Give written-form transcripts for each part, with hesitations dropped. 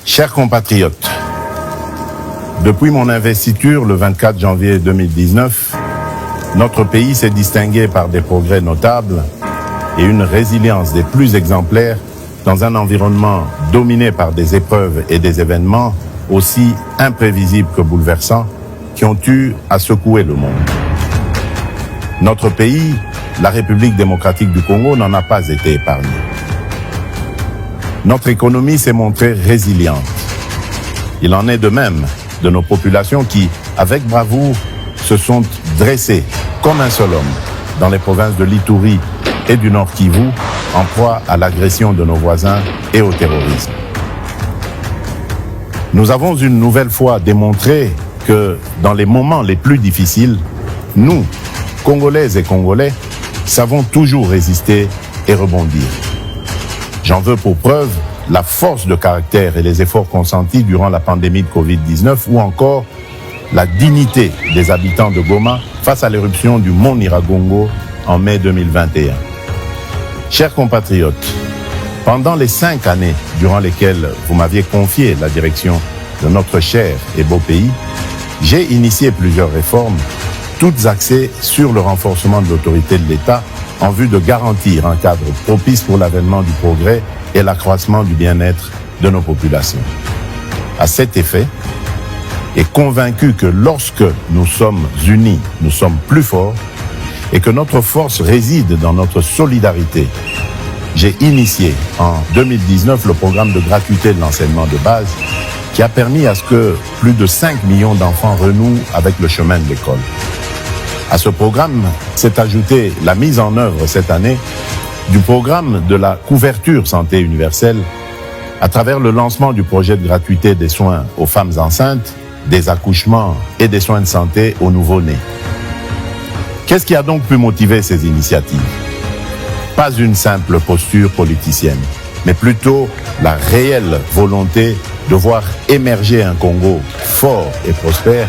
Chers compatriotes, depuis mon investiture le 24 janvier 2019, notre pays s'est distingué par des progrès notables et une résilience des plus exemplaires dans un environnement dominé par des épreuves et des événements aussi imprévisibles que bouleversants qui ont eu à secouer le monde. Notre pays, la République démocratique du Congo, n'en a pas été épargné. Notre économie s'est montrée résiliente. Il en est de même de nos populations qui, avec bravoure, se sont dressées comme un seul homme dans les provinces de l'Ituri et du Nord Kivu, en proie à l'agression de nos voisins et au terrorisme. Nous avons une nouvelle fois démontré que dans les moments les plus difficiles, nous, Congolaises et Congolais, savons toujours résister et rebondir. J'en veux pour preuve la force de caractère et les efforts consentis durant la pandémie de Covid-19 ou encore la dignité des habitants de Goma face à l'éruption du mont Nyiragongo en mai 2021. Chers compatriotes, pendant les 5 années durant lesquelles vous m'aviez confié la direction de notre cher et beau pays, j'ai initié plusieurs réformes, toutes axées sur le renforcement de l'autorité de l'État en vue de garantir un cadre propice pour l'avènement du progrès et l'accroissement du bien-être de nos populations. À cet effet, et convaincu que lorsque nous sommes unis, nous sommes plus forts et que notre force réside dans notre solidarité, j'ai initié en 2019 le programme de gratuité de l'enseignement de base qui a permis à ce que plus de 5 millions d'enfants renouent avec le chemin de l'école. À ce programme s'est ajoutée la mise en œuvre cette année du programme de la couverture santé universelle à travers le lancement du projet de gratuité des soins aux femmes enceintes, des accouchements et des soins de santé aux nouveau-nés. Qu'est-ce qui a donc pu motiver ces initiatives? Pas une simple posture politicienne, mais plutôt la réelle volonté de voir émerger un Congo fort et prospère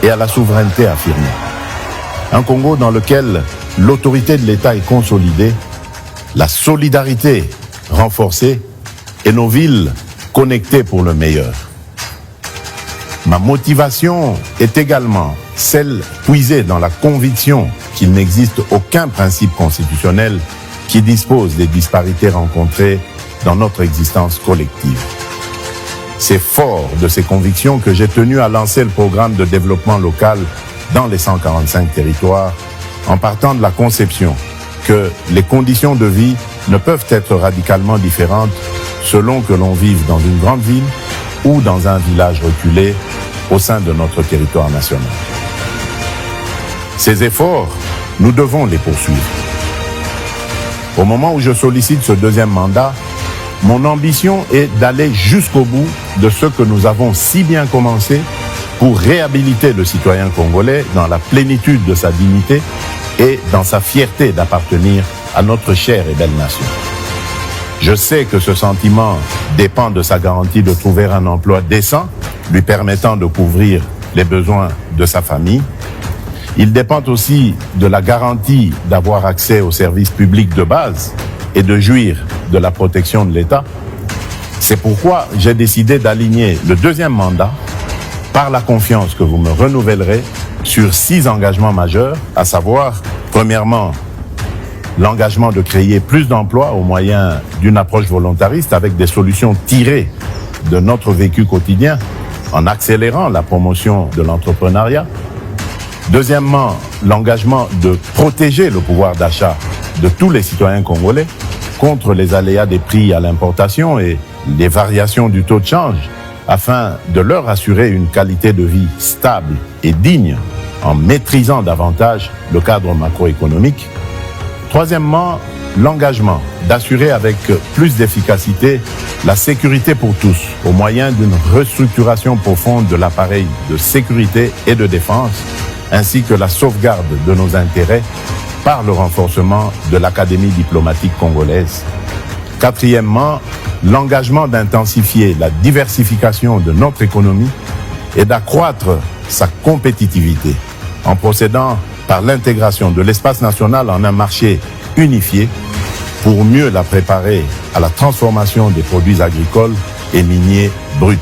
et à la souveraineté affirmée. Un Congo dans lequel l'autorité de l'État est consolidée, la solidarité renforcée et nos villes connectées pour le meilleur. Ma motivation est également celle puisée dans la conviction qu'il n'existe aucun principe constitutionnel qui dispose des disparités rencontrées dans notre existence collective. C'est fort de ces convictions que j'ai tenu à lancer le programme de développement local dans les 145 territoires, en partant de la conception que les conditions de vie ne peuvent être radicalement différentes selon que l'on vive dans une grande ville ou dans un village reculé au sein de notre territoire national. Ces efforts, nous devons les poursuivre. Au moment où je sollicite ce deuxième mandat, mon ambition est d'aller jusqu'au bout de ce que nous avons si bien commencé pour réhabiliter le citoyen congolais dans la plénitude de sa dignité et dans sa fierté d'appartenir à notre chère et belle nation. Je sais que ce sentiment dépend de sa garantie de trouver un emploi décent, lui permettant de couvrir les besoins de sa famille. Il dépend aussi de la garantie d'avoir accès aux services publics de base et de jouir de la protection de l'État. C'est pourquoi j'ai décidé d'aligner le deuxième mandat par la confiance que vous me renouvellerez sur 6 engagements majeurs, à savoir, premièrement, l'engagement de créer plus d'emplois au moyen d'une approche volontariste avec des solutions tirées de notre vécu quotidien en accélérant la promotion de l'entrepreneuriat. Deuxièmement, l'engagement de protéger le pouvoir d'achat de tous les citoyens congolais contre les aléas des prix à l'importation et les variations du taux de change, afin de leur assurer une qualité de vie stable et digne en maîtrisant davantage le cadre macroéconomique. Troisièmement, l'engagement d'assurer avec plus d'efficacité la sécurité pour tous au moyen d'une restructuration profonde de l'appareil de sécurité et de défense, ainsi que la sauvegarde de nos intérêts par le renforcement de l'Académie diplomatique congolaise. Quatrièmement, l'engagement d'intensifier la diversification de notre économie et d'accroître sa compétitivité en procédant par l'intégration de l'espace national en un marché unifié pour mieux la préparer à la transformation des produits agricoles et minier brut.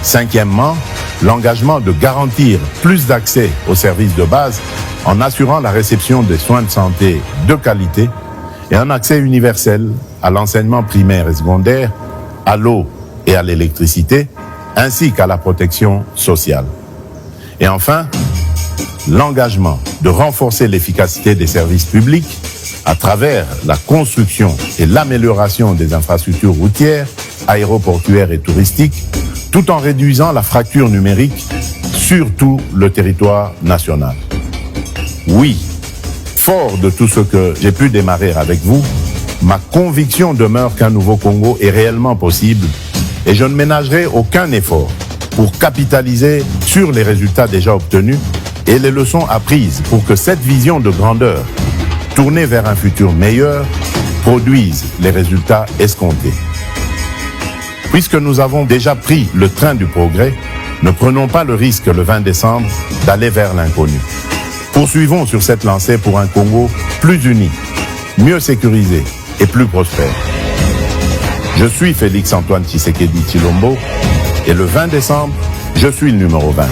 Cinquièmement, l'engagement de garantir plus d'accès aux services de base en assurant la réception des soins de santé de qualité et un accès universel à l'enseignement primaire et secondaire, à l'eau et à l'électricité, ainsi qu'à la protection sociale. Et enfin, l'engagement de renforcer l'efficacité des services publics à travers la construction et l'amélioration des infrastructures routières, aéroportuaires et touristiques, tout en réduisant la fracture numérique sur tout le territoire national. Oui, fort de tout ce que j'ai pu démarrer avec vous, ma conviction demeure qu'un nouveau Congo est réellement possible et je ne ménagerai aucun effort pour capitaliser sur les résultats déjà obtenus et les leçons apprises pour que cette vision de grandeur, tournée vers un futur meilleur, produise les résultats escomptés. Puisque nous avons déjà pris le train du progrès, ne prenons pas le risque le 20 décembre d'aller vers l'inconnu. Poursuivons sur cette lancée pour un Congo plus uni, mieux sécurisé et plus prospère. Je suis Félix-Antoine Tshisekedi Tshilombo et le 20 décembre, je suis le numéro 20.